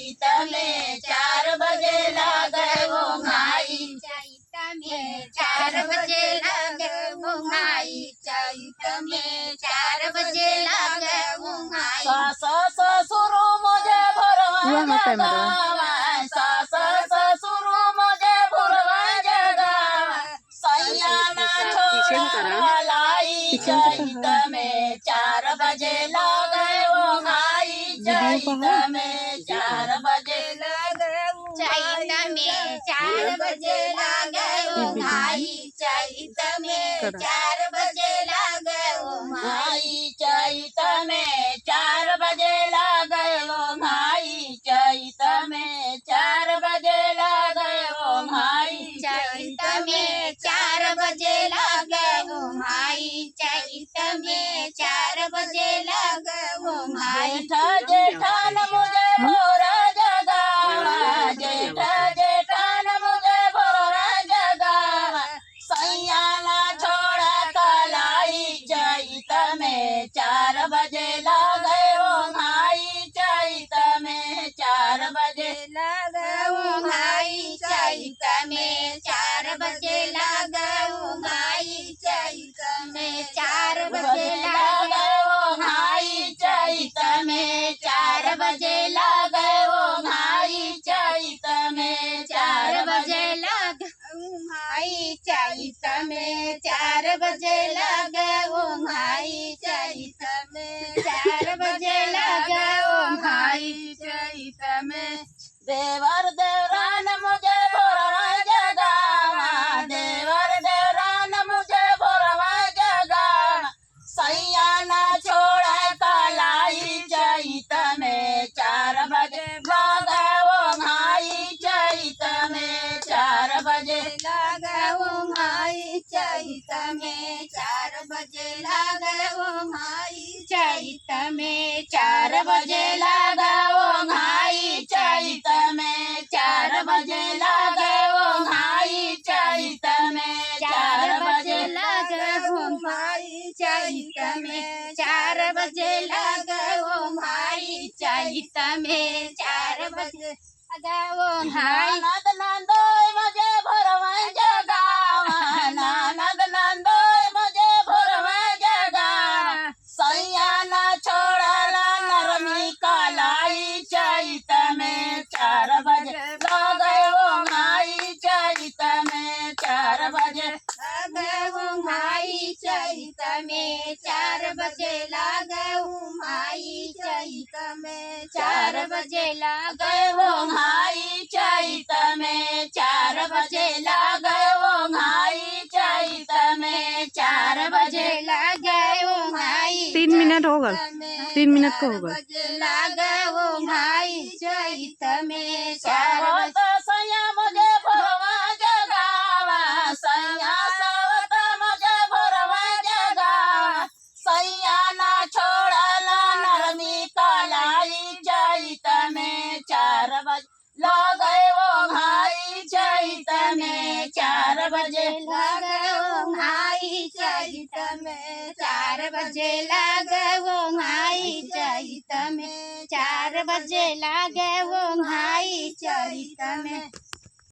चैत में 4 बजे लागे वो भाई। चैत में 4 बजे लागे वो भाई। चैत में 4 बजे लागे वो भाई। सास ससुर मुझे भरवा जगावा, सास ससुर मुझे भरवा जगावा, सैया ना छोड़ा लाई। चैत में 4 बजे लागे वो भाई। चैत में 4 बजे लागे वो चैत में 4 बजे लागे वो भाई। चैत में 4 बजे लागे वो भाई। चैत में 4 बजे लागे वो भाई। चैत में 4 बजे लागे वो भाई। चैत में 4 बजे लागे वो भाई। चैत में 4 बजे लागे वो भाई। जेठ जेठान मुझे भोरा जगावा, जेठ जेठान मुझे भोरा जगावा, सैया ना छोड़ा कलाई। चैत में 4 बजे लागे वो भाई। चैत में 4 बजे लागे वो भाई। चैत में 4 बजे लागे वो भाई। चैत में 4 बजे लागे वो भाई। चैत में 4 बजे लागे वो भाई। चैत में 4 बजे लागे वो भाई। चैत में 4 बजे लागे वो भाई। चैत में 4 बजे लागे वो भाई। चैत में देवर देवरान मुझे भोरवा जगावा, देवर देवरान मुझे भोरवा जगावा, सैया ना छोड़ा कलाई। चैत में 4 बजे लागे वो भाई। चैत में 4 बजे लागे वो भाई। चैत में 4 बजे लागे वो भाई। चैत में 4 बजे लागे वो भाई। चैत में 4 बजे लागे वो भाई। चैत में 4 बजे लागे वो भाई। चैत में 4 बजे लागे वो भाई। चैत में 4 बजे लागे वो भाई। ननद नंदोई मुझे भोरवा जगावा, ननद नंदोई मुझे भोरवा जगावा, सैया ना छोड़ला नरमी कलाई। चैत में 4 बजे लागे वो भाई। चैत में 4 बजे लागे वो भाई। चैत में 4 बजे लागे वो भाई। चैत में 4 बजे लागे वो भाई। चैत में 4 बजे लागे वो भाई। चैत में 4 बजे लागे वो भाई। 3 मिनट होगा, 3 मिनट को होगा। लागे वो भाई। चैत में 4 सावत सैया मुझे भोरवा जगावा, सैया सावत मुझे भोरवा जगावा, सैया ना छोड़ला नरमी कलाई। चैत में 4 बजे लागे वो भाई। चैत में 4 बजे लागे वो भाई। चैत में 4 बजे लागे वो भाई। चैत में 4 बजे लागे वो भाई। चैत में